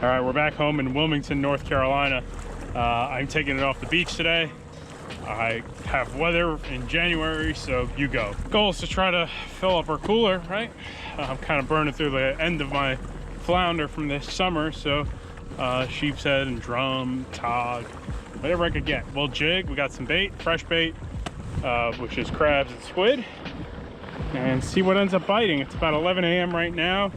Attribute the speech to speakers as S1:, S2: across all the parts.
S1: All right, we're back home in Wilmington, North Carolina. I'm taking it off the beach today. I have weather in January, so you go. Goal is to try to fill up our cooler, right? I'm kind of burning through the end of my flounder from this summer, so sheepshead and drum, tog, whatever I could get. We'll jig. We got some bait, fresh bait, which is crabs and squid, and see what ends up biting. It's about 11 a.m. right now.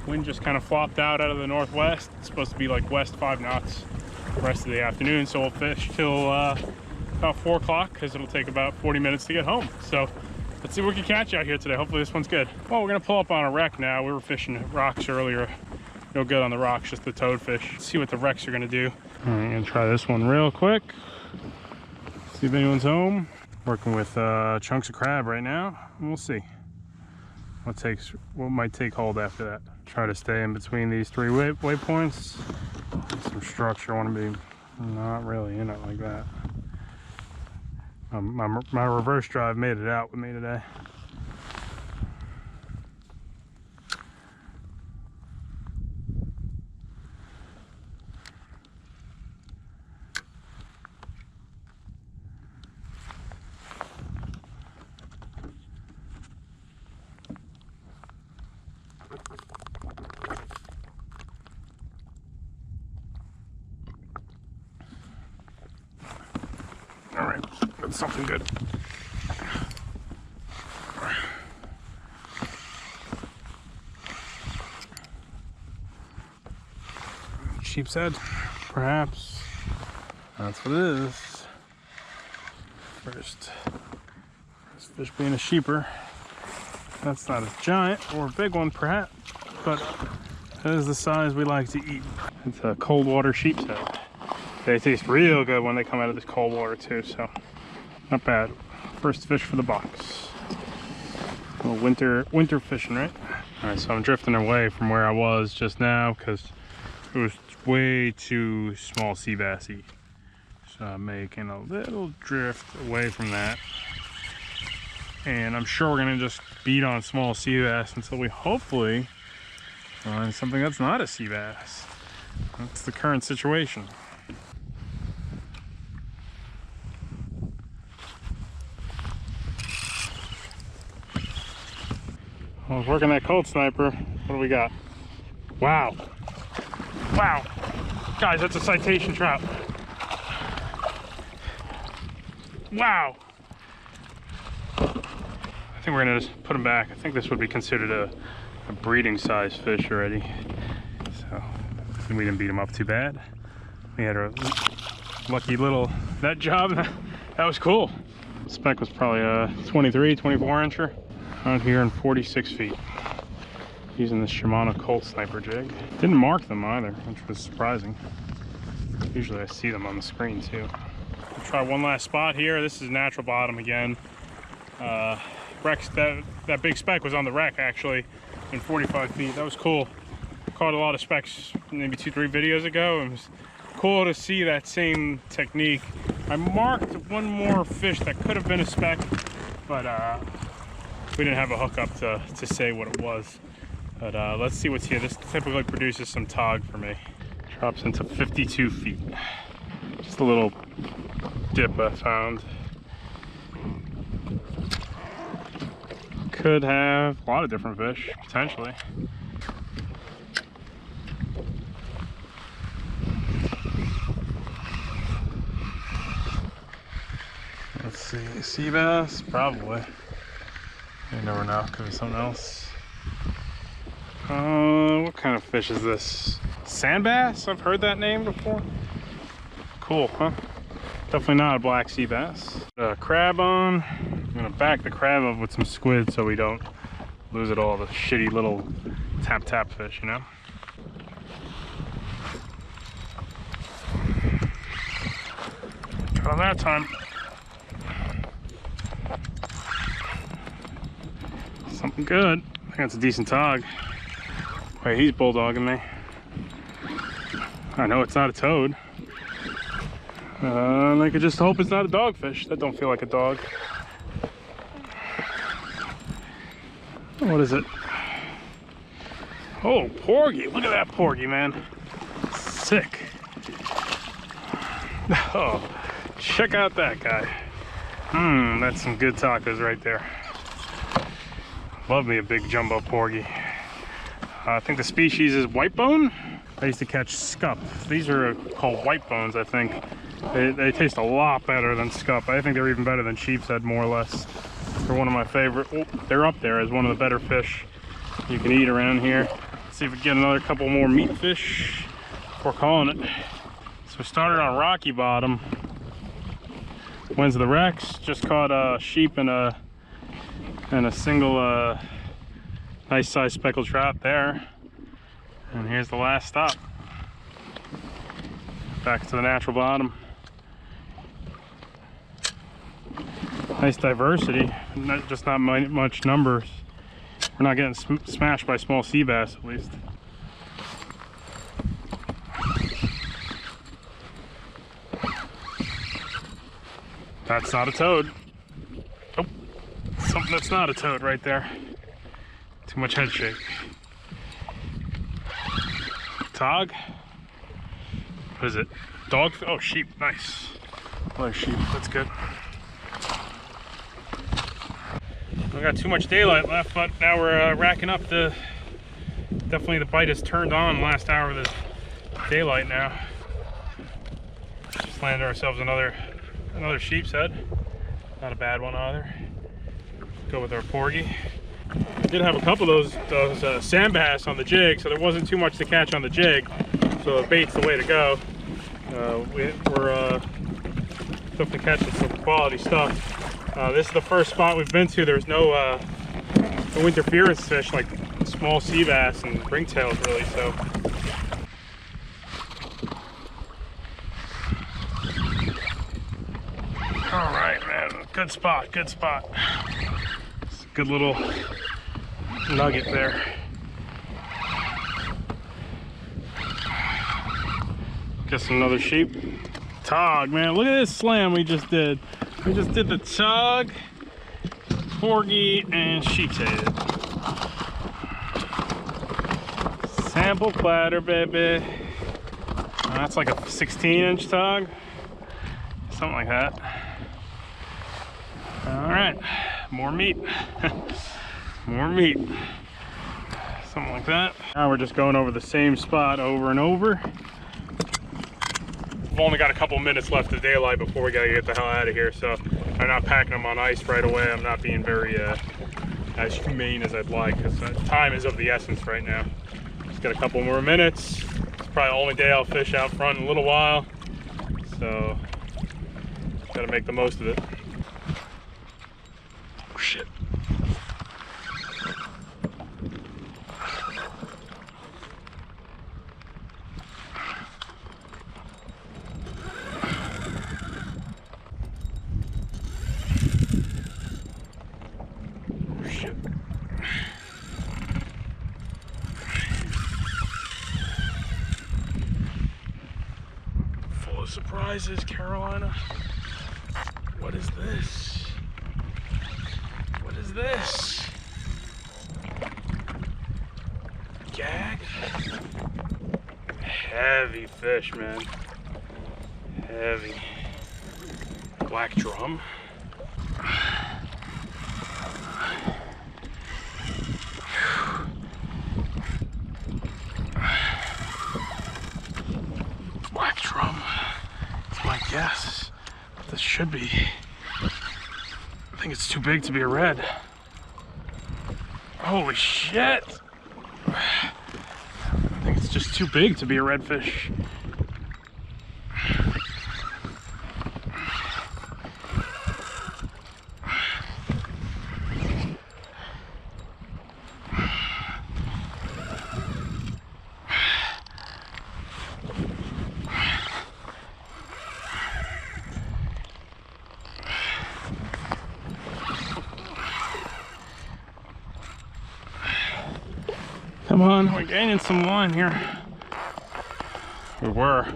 S1: Wind just kind of flopped out of the northwest. It's supposed to be like west 5 knots the rest of the afternoon, so we'll fish till about 4 o'clock because it'll take about 40 minutes to get home. So let's see what we can catch out here today. Hopefully this one's good. Well, we're gonna pull up on a wreck now. We were fishing rocks earlier. No good on the rocks, just the toadfish. Let's see what the wrecks are gonna do. All right, I'm gonna try this one real quick. See if anyone's home. Working with chunks of crab right now, and we'll see what might take hold after that. Try to stay in between these 3 waypoints. Some structure. I want to be not really in it like that. My reverse drive made it out with me today. All right, that's something good. Sheepshead, perhaps. That's what it is. First fish being a sheeper. That's not a giant or a big one, perhaps, but that is the size we like to eat. It's a cold water sheepshead. They taste real good when they come out of this cold water too, so not bad. First fish for the box. A little winter fishing, right? All right, so I'm drifting away from where I was just now because it was way too small sea bassy. So I'm making a little drift away from that. And I'm sure we're gonna just beat on small sea bass until we hopefully find something that's not a sea bass. That's the current situation. I was working that cold sniper. What do we got? Wow. Wow. Guys, that's a citation trout. Wow. I think we're gonna just put him back. I think this would be considered a breeding size fish already. So we didn't beat him up too bad. We had a lucky little net job. That was cool. Spec was probably a 23, 24 incher. Out here in 46 feet. Using this Shimano Colt Sniper jig. Didn't mark them either, which was surprising. Usually I see them on the screen too. I'll try one last spot here. This is natural bottom again. Wrecks, that big speck was on the wreck actually in 45 feet. That was cool. Caught a lot of specks maybe 2-3 videos ago. It was cool to see that same technique. I marked one more fish that could have been a speck, but we didn't have a hookup to say what it was. But let's see what's here. This typically produces some tog for me. Drops into 52 feet. Just a little dip I found. Could have a lot of different fish, potentially. Let's see, sea bass? Probably. You never know, could be something else. What kind of fish is this? Sand bass? I've heard that name before. Cool, huh? Definitely not a black sea bass. Crab on. I'm gonna back the crab up with some squid so we don't lose it all. The shitty little tap fish, you know? Try on that time. Something good. I think that's a decent tog. Wait, he's bulldogging me. I know it's not a toad. I could just hope it's not a dogfish. That don't feel like a dog. What is it? Oh, porgy. Look at that porgy, man. sick. Oh, check out that guy. That's some good tacos right there. Love me a big jumbo porgy. I think the species is white bone. I used to catch scup. These are called white bones, I think. They taste a lot better than scup. I think they're even better than sheepshead, more or less. They're one of my favorite. Oh, they're up there as one of the better fish you can eat around here. Let's see if we can get another couple more meat fish before calling it. So we started on rocky bottom. When's the wrecks? Just caught a sheep and a single nice sized speckled trout there. And here's the last stop. Back to the natural bottom. Nice diversity, just not much numbers. We're not getting smashed by small sea bass, at least. That's not a toad. Oh, something that's not a toad right there. Too much head shake. Tog? What is it? Dog? Oh, sheep. Nice. Another sheep. That's good. We got too much daylight left, but now we're racking up definitely the bite has turned on last hour of the daylight now. Just landed ourselves another sheepshead. Not a bad one either. Go with our porgy. We did have a couple of those sand bass on the jig, so there wasn't too much to catch on the jig. So the bait's the way to go. We're definitely catching some quality stuff. This is the first spot we've been to. There's no interference fish like small sea bass and ringtails really. So all right, man, good spot, good spot. It's a good little nugget there. Guess another sheep. Tog, man, look at this slam we just did. We just did the tog, porgy, and sheepshead. Sample platter, baby. That's like a 16-inch tog, something like that. All right, more meat. More meat. Something like that. Now we're just going over the same spot over and over. We've only got a couple minutes left of daylight before we gotta get the hell out of here, so I'm not packing them on ice right away. I'm not being very as humane as I'd like, because time is of the essence right now. Just got a couple more minutes. It's probably the only day I'll fish out front in a little while, so gotta make the most of it. Oh shit. Surprises, Carolina. What is this? What is this? Gag? Heavy fish, man. Heavy. Black drum. Black drum. My guess. This should be. I think it's too big to be a red. Holy shit! I think it's just too big to be a redfish. Come on, we're gaining some line here. We were.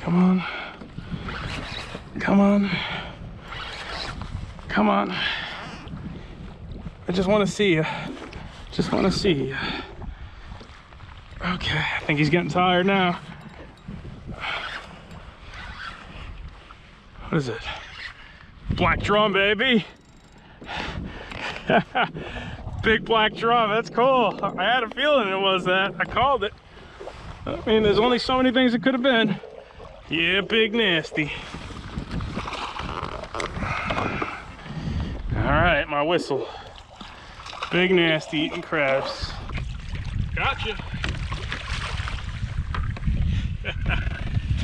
S1: Come on. Come on. Come on. I just want to see you. Just want to see you. Okay, I think he's getting tired now. What is it? Black drum, baby. Big black drum, that's cool. I had a feeling it was that. I called it. I mean, there's only so many things it could have been. Yeah, big nasty. All right, my whistle. Big nasty eating crabs. Gotcha.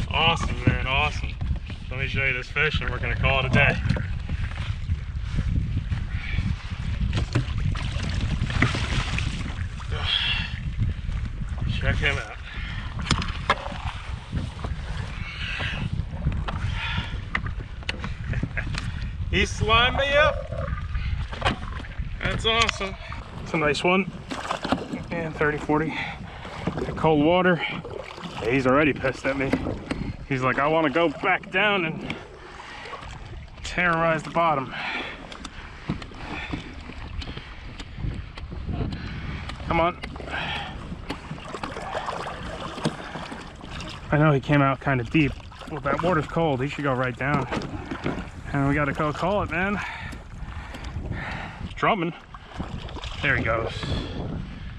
S1: Awesome, man, awesome. Let me show you this fish and we're gonna call it a day. Check him out. He slimed me up. That's awesome. It's a nice one. And 30, 40. Cold water. Yeah, he's already pissed at me. He's like, I want to go back down and terrorize the bottom. Come on. I know he came out kind of deep. Well, that water's cold. He should go right down. And we got to go call it, man. Drumming. There he goes.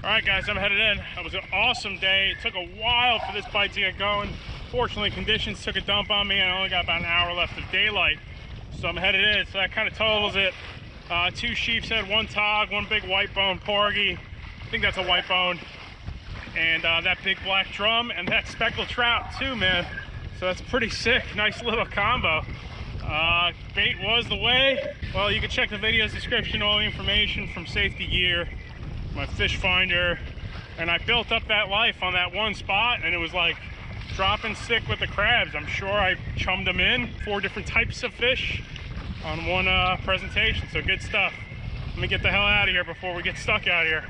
S1: All right, guys, I'm headed in. It was an awesome day. It took a while for this bite to get going. Fortunately, conditions took a dump on me, and I only got about an hour left of daylight. So I'm headed in. So that kind of totals it. 2 sheepshead, 1 tog, 1 big white bone porgy. I think that's a white bone. And that big black drum, and that speckled trout too, man. So that's pretty sick. Nice little combo. Bait was the way. Well, you can check the video's description, all the information from safety gear, my fish finder, and I built up that life on that one spot, and it was like dropping sick with the crabs. I'm sure I chummed them in 4 different types of fish on one presentation, so good stuff. Let me get the hell out of here before we get stuck out here.